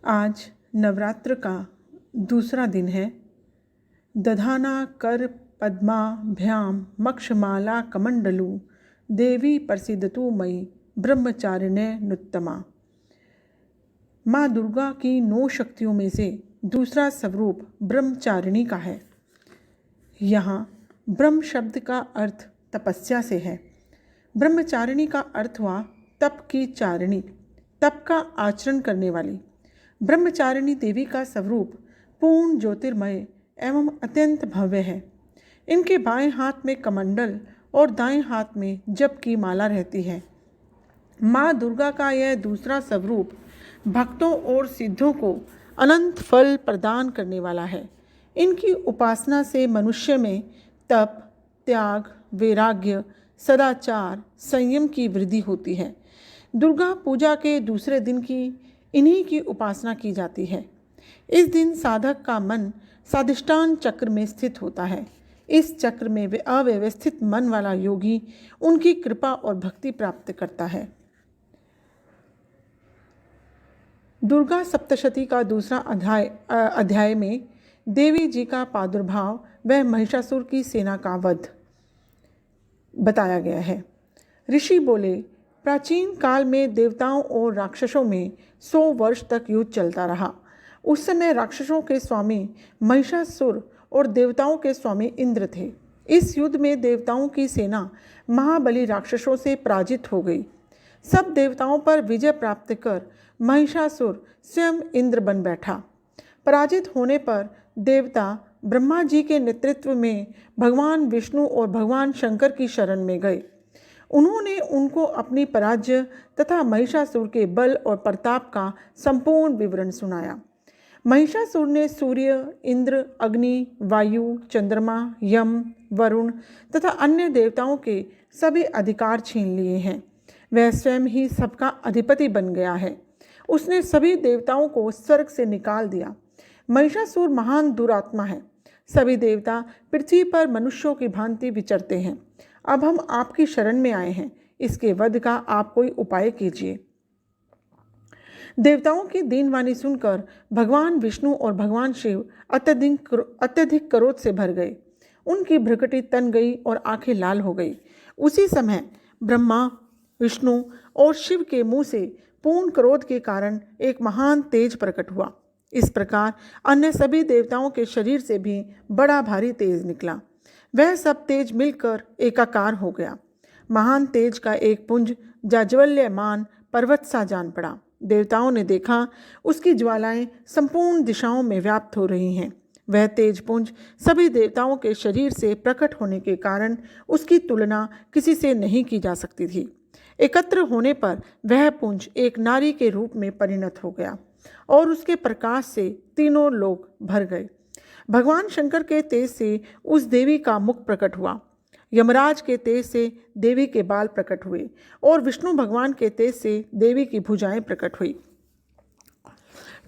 आज नवरात्र का दूसरा दिन है। दधाना कर पद्माभ्याम मक्षमाला कमंडलू देवी प्रसीदतु मयि ब्रह्मचारिण्य नुत्तमा। माँ दुर्गा की 9 शक्तियों में से दूसरा स्वरूप ब्रह्मचारिणी का है। यहाँ ब्रह्म शब्द का अर्थ तपस्या से है। ब्रह्मचारिणी का अर्थ हुआ तप की चारिणी, तप का आचरण करने वाली। ब्रह्मचारिणी देवी का स्वरूप पूर्ण ज्योतिर्मय एवं अत्यंत भव्य है। इनके बाएं हाथ में कमंडल और दाएं हाथ में जप की माला रहती है। माँ दुर्गा का यह दूसरा स्वरूप भक्तों और सिद्धों को अनंत फल प्रदान करने वाला है। इनकी उपासना से मनुष्य में तप, त्याग, वैराग्य, सदाचार, संयम की वृद्धि होती है। दुर्गा पूजा के दूसरे दिन की इन्हीं की उपासना की जाती है। इस दिन साधक का मन स्वाधिष्ठान चक्र में स्थित होता है। इस चक्र में अव्यवस्थित मन वाला योगी उनकी कृपा और भक्ति प्राप्त करता है। दुर्गा सप्तशती का दूसरा अध्याय में देवी जी का प्रादुर्भाव व महिषासुर की सेना का वध बताया गया है। ऋषि बोले, प्राचीन काल में देवताओं और राक्षसों में 100 वर्ष तक युद्ध चलता रहा। उस समय राक्षसों के स्वामी महिषासुर और देवताओं के स्वामी इंद्र थे। इस युद्ध में देवताओं की सेना महाबली राक्षसों से पराजित हो गई। सब देवताओं पर विजय प्राप्त कर महिषासुर स्वयं इंद्र बन बैठा। पराजित होने पर देवता ब्रह्मा जी के नेतृत्व में भगवान विष्णु और भगवान शंकर की शरण में गए। उन्होंने उनको अपनी पराजय तथा महिषासुर के बल और प्रताप का संपूर्ण विवरण सुनाया। महिषासुर ने सूर्य, इंद्र, अग्नि, वायु, चंद्रमा, यम, वरुण तथा अन्य देवताओं के सभी अधिकार छीन लिए हैं। वह स्वयं ही सबका अधिपति बन गया है। उसने सभी देवताओं को स्वर्ग से निकाल दिया। महिषासुर महान दुरात्मा है। सभी देवता पृथ्वी पर मनुष्यों की भांति विचरते हैं। अब हम आपकी शरण में आए हैं। इसके वध का आप कोई उपाय कीजिए। देवताओं की दीनवाणी सुनकर भगवान विष्णु और भगवान शिव अत्यधिक क्रोध से भर गए। उनकी भ्रुकुटी तन गई और आंखें लाल हो गई। उसी समय ब्रह्मा, विष्णु और शिव के मुंह से पूर्ण क्रोध के कारण एक महान तेज प्रकट हुआ। इस प्रकार अन्य सभी देवताओं के शरीर से भी बड़ा भारी तेज निकला। वह सब तेज मिलकर एकाकार हो गया। महान तेज का एक पुंज जाज्वल्यमान पर्वत सा जान पड़ा। देवताओं ने देखा उसकी ज्वालाएं संपूर्ण दिशाओं में व्याप्त हो रही हैं। वह तेज पुंज सभी देवताओं के शरीर से प्रकट होने के कारण उसकी तुलना किसी से नहीं की जा सकती थी। एकत्र होने पर वह पुंज एक नारी के रूप में परिणत हो गया और उसके प्रकाश से तीनों लोक भर गए। भगवान शंकर के तेज से उस देवी का मुख प्रकट हुआ। यमराज के तेज से देवी के बाल प्रकट हुए और विष्णु भगवान के तेज से देवी की भुजाएं प्रकट हुई।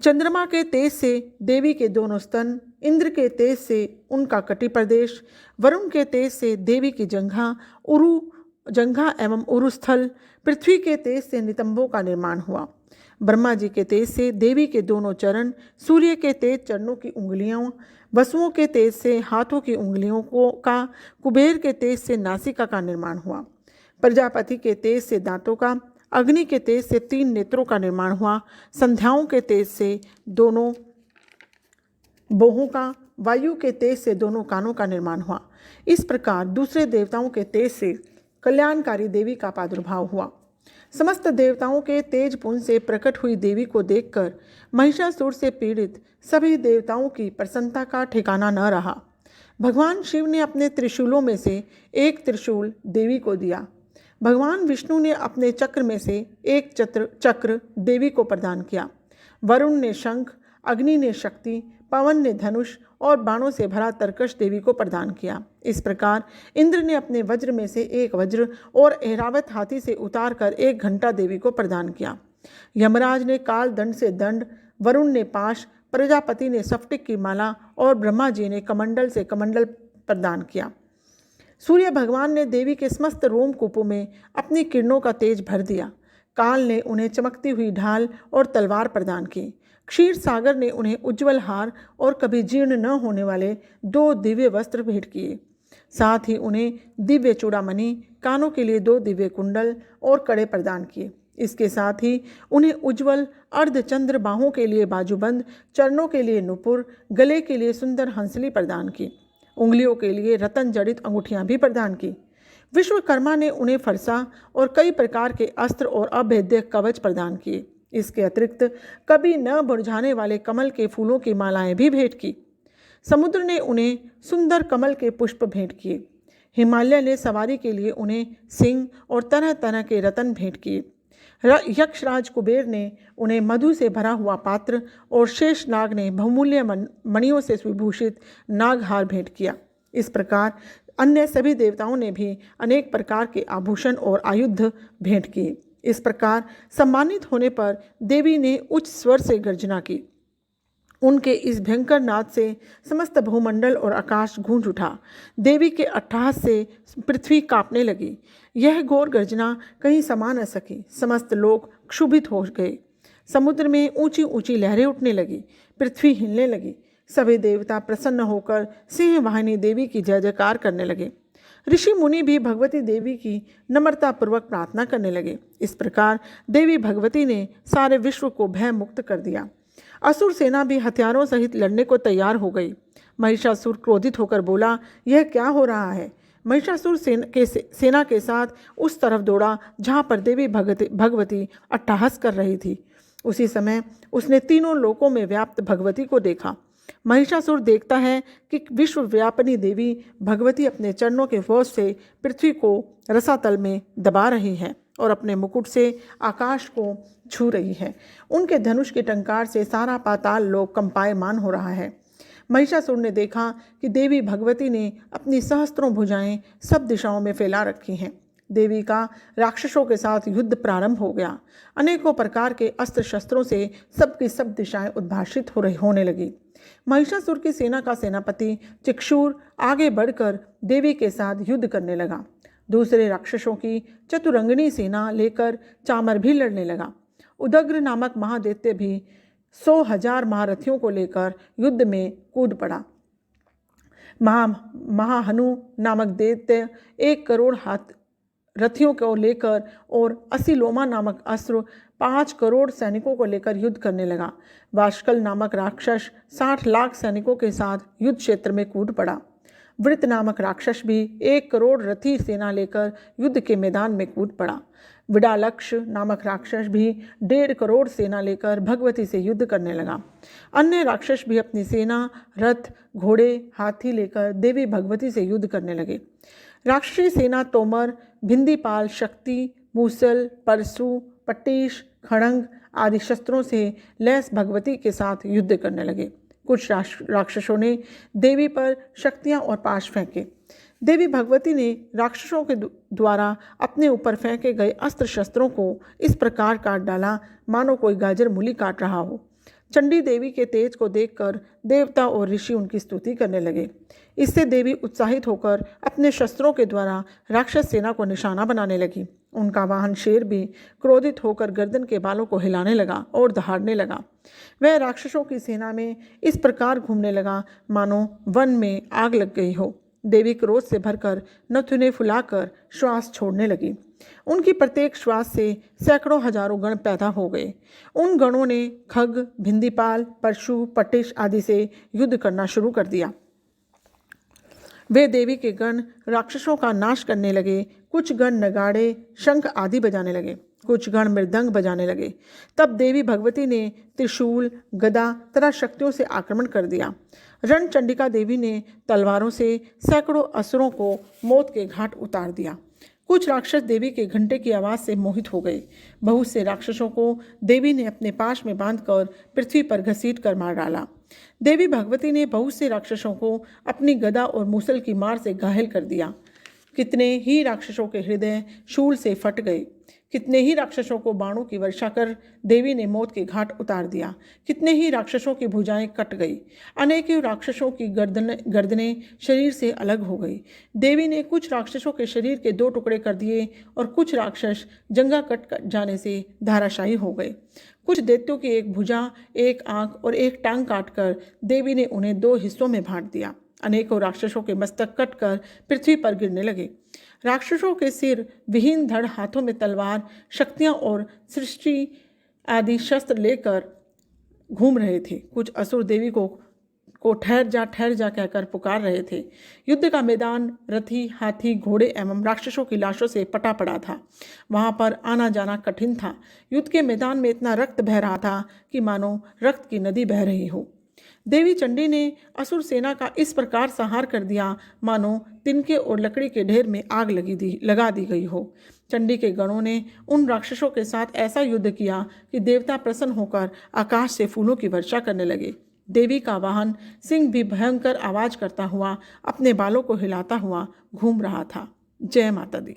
चंद्रमा के तेज से देवी के दोनों स्तन, इंद्र के तेज से उनका कटी प्रदेश, वरुण के तेज से देवी की जंघा एवं उरुस्थल, पृथ्वी के तेज से नितंबों का निर्माण हुआ। ब्रह्मा जी के तेज से देवी के दोनों चरण, सूर्य के तेज चरणों की उंगलियों, वसुओं के तेज से हाथों की उंगलियों का, कुबेर के तेज से नासिका का निर्माण हुआ। प्रजापति के तेज से दांतों का, अग्नि के तेज से 3 नेत्रों का निर्माण हुआ। संध्याओं के तेज से दोनों बाहों का, वायु के तेज से दोनों कानों का निर्माण हुआ। इस प्रकार दूसरे देवताओं के तेज से कल्याणकारी देवी का प्रादुर्भाव हुआ। समस्त देवताओं के तेज पुंज से प्रकट हुई देवी को देखकर महिषासुर से पीड़ित सभी देवताओं की प्रसन्नता का ठिकाना न रहा। भगवान शिव ने अपने त्रिशूलों में से एक त्रिशूल देवी को दिया। भगवान विष्णु ने अपने चक्र में से एक चक्र देवी को प्रदान किया। वरुण ने शंख, अग्नि ने शक्ति, पवन ने धनुष और बाणों से भरा तरकश देवी को प्रदान किया। इस प्रकार इंद्र ने अपने वज्र में से एक वज्र और ऐरावत हाथी से उतार कर एक घंटा देवी को प्रदान किया। यमराज ने काल दंड से दंड, वरुण ने पाश, प्रजापति ने स्फटिक की माला और ब्रह्मा जी ने कमंडल से कमंडल प्रदान किया। सूर्य भगवान ने देवी के समस्त रोमकूपों में अपनी किरणों का तेज भर दिया। काल ने उन्हें चमकती हुई ढाल और तलवार प्रदान की। क्षीर सागर ने उन्हें उज्ज्वल हार और कभी जीर्ण न होने वाले 2 दिव्य वस्त्र भेंट किए। साथ ही उन्हें दिव्य चूड़ामणि, कानों के लिए 2 दिव्य कुंडल और कड़े प्रदान किए। इसके साथ ही उन्हें उज्ज्वल अर्धचंद्र बाहों के लिए बाजूबंद, चरणों के लिए नुपुर, गले के लिए सुंदर हंसली प्रदान की। उंगलियों के लिए रतन जड़ित अंगूठियां भी प्रदान की। विश्वकर्मा ने उन्हें फरसा और कई प्रकार के अस्त्र और अभेद्य कवच प्रदान किए। इसके अतिरिक्त कभी न मुरझाने वाले कमल के फूलों की मालाएं भी भेंट की। समुद्र ने उन्हें सुंदर कमल के पुष्प भेंट किए। हिमालय ने सवारी के लिए उन्हें सिंह और तरह तरह के रतन भेंट किए। यक्षराज कुबेर ने उन्हें मधु से भरा हुआ पात्र और शेषनाग ने बहुमूल्य मणियों से सुविभूषित नागहार भेंट किया। इस प्रकार अन्य सभी देवताओं ने भी अनेक प्रकार के आभूषण और आयुध भेंट किए। इस प्रकार सम्मानित होने पर देवी ने उच्च स्वर से गर्जना की। उनके इस भयंकर नाद से समस्त भूमंडल और आकाश गूंज उठा। देवी के अट्टहास से पृथ्वी कांपने लगी। यह घोर गर्जना कहीं समा न सकी। समस्त लोग क्षुभित हो गए। समुद्र में ऊंची ऊंची लहरें उठने लगी। पृथ्वी हिलने लगी। सभी देवता प्रसन्न होकर सिंह वाहिनी देवी की जय जयकार करने लगे। ऋषि मुनि भी भगवती देवी की नम्रतापूर्वक प्रार्थना करने लगे। इस प्रकार देवी भगवती ने सारे विश्व को भय मुक्त कर दिया। असुर सेना भी हथियारों सहित लड़ने को तैयार हो गई। महिषासुर क्रोधित होकर बोला, यह क्या हो रहा है? महिषासुर सेना के साथ उस तरफ दौड़ा जहाँ पर देवी भगवती अट्टहास कर रही थी। उसी समय उसने तीनों लोकों में व्याप्त भगवती को देखा। महिषासुर देखता है कि विश्वव्यापिनी देवी भगवती अपने चरणों के वश से पृथ्वी को रसातल में दबा रही है और अपने मुकुट से आकाश को छू रही है। उनके धनुष के टंकार से सारा पाताल लोक कंपायमान हो रहा है। महिषासुर ने देखा कि देवी भगवती ने अपनी सहस्त्रों भुजाएं सब दिशाओं में फैला रखी हैं। देवी का राक्षसों के साथ युद्ध प्रारंभ हो गया। अनेकों प्रकार के अस्त्र शस्त्रों से सबकी सब दिशाएं उद्भाषित होने लगी। महिषासुर की सेना का सेनापति चिक्षुर आगे बढ़कर देवी के साथ युद्ध करने लगा। दूसरे राक्षसों की चतुरंगिणी सेना लेकर चामर भी लड़ने लगा। उदग्र नामक महादैत्य भी 100,000 महारथियों को लेकर युद्ध में कूद पड़ा। महाहनु नामक दैत्य 1 करोड़ रथियों को लेकर और असिलोमा नामक अस्त्र 5 करोड़ सैनिकों को लेकर युद्ध करने लगा। वाशकल नामक राक्षस 60 लाख सैनिकों के साथ युद्ध क्षेत्र में कूद पड़ा। वृत नामक राक्षस भी 1 करोड़ रथी सेना लेकर युद्ध के मैदान में कूद पड़ा। विडालक्ष नामक राक्षस भी 1.5 करोड़ सेना लेकर भगवती से युद्ध करने लगा। अन्य राक्षस भी अपनी सेना, रथ, घोड़े, हाथी लेकर देवी भगवती से युद्ध करने लगे। राक्षसी सेना तोमर, भिंदीपाल, शक्ति, मूसल, परशु, पट्टीश, खड़ंग आदि शस्त्रों से लैस भगवती के साथ युद्ध करने लगे। कुछ राक्षसों ने देवी पर शक्तियाँ और पाश फेंके। देवी भगवती ने राक्षसों के द्वारा अपने ऊपर फेंके गए अस्त्र शस्त्रों को इस प्रकार काट डाला मानो कोई गाजर मूली काट रहा हो। चंडी देवी के तेज को देखकर देवता और ऋषि उनकी स्तुति करने लगे। इससे देवी उत्साहित होकर अपने शस्त्रों के द्वारा राक्षस सेना को निशाना बनाने लगी। उनका वाहन शेर भी क्रोधित होकर गर्दन के बालों को हिलाने लगा और दहाड़ने लगा। वह राक्षसों की सेना में इस प्रकार घूमने लगा मानो वन में आग लग गई हो। देवी क्रोध से भरकर नथुने फुलाकर श्वास छोड़ने लगी। उनकी प्रत्येक श्वास से सैकड़ों हजारों गण पैदा हो गए। उन गणों ने खग, भिंदीपाल, परशु, पटिश आदि से युद्ध करना शुरू कर दिया। वे देवी के गण राक्षसों का नाश करने लगे। कुछ गण नगाड़े, शंख आदि बजाने लगे। कुछ गण मृदंग बजाने लगे। तब देवी भगवती ने त्रिशूल, गदा तथा शक्तियों से आक्रमण कर दिया। रणचंडिका देवी ने तलवारों से सैकड़ों असुरों को मौत के घाट उतार दिया। कुछ राक्षस देवी के घंटे की आवाज़ से मोहित हो गए। बहुत से राक्षसों को देवी ने अपने पाश में बांधकर पृथ्वी पर घसीट कर मार डाला। देवी भगवती ने बहुत से राक्षसों को अपनी गदा और मूसल की मार से घायल कर दिया। कितने ही राक्षसों के हृदय शूल से फट गए। कितने ही राक्षसों को बाणों की वर्षा कर देवी ने मौत के घाट उतार दिया। कितने ही राक्षसों की भुजाएं कट गई। अनेकों राक्षसों की गर्दनें शरीर से अलग हो गई। देवी ने कुछ राक्षसों के शरीर के 2 टुकड़े कर दिए और कुछ राक्षस जंगा कट जाने से धाराशायी हो गए। कुछ दैत्यों की एक भुजा, एक आंख और एक टांग काटकर देवी ने उन्हें 2 हिस्सों में बांट दिया। अनेकों राक्षसों के मस्तक कटकर पृथ्वी पर गिरने लगे। राक्षसों के सिर विहीन धड़, हाथों में तलवार, शक्तियाँ और सृष्टि आदि शस्त्र लेकर घूम रहे थे। कुछ असुर देवी को ठहर जा कहकर पुकार रहे थे। युद्ध का मैदान रथी, हाथी, घोड़े एवं राक्षसों की लाशों से पटा पड़ा था। वहाँ पर आना जाना कठिन था। युद्ध के मैदान में इतना रक्त बह रहा था कि मानो रक्त की नदी बह रही हो। देवी चंडी ने असुर सेना का इस प्रकार संहार कर दिया मानो तिनके और लकड़ी के ढेर में आग लगा दी गई हो। चंडी के गणों ने उन राक्षसों के साथ ऐसा युद्ध किया कि देवता प्रसन्न होकर आकाश से फूलों की वर्षा करने लगे। देवी का वाहन सिंह भी भयंकर आवाज करता हुआ अपने बालों को हिलाता हुआ घूम रहा था। जय माता दी।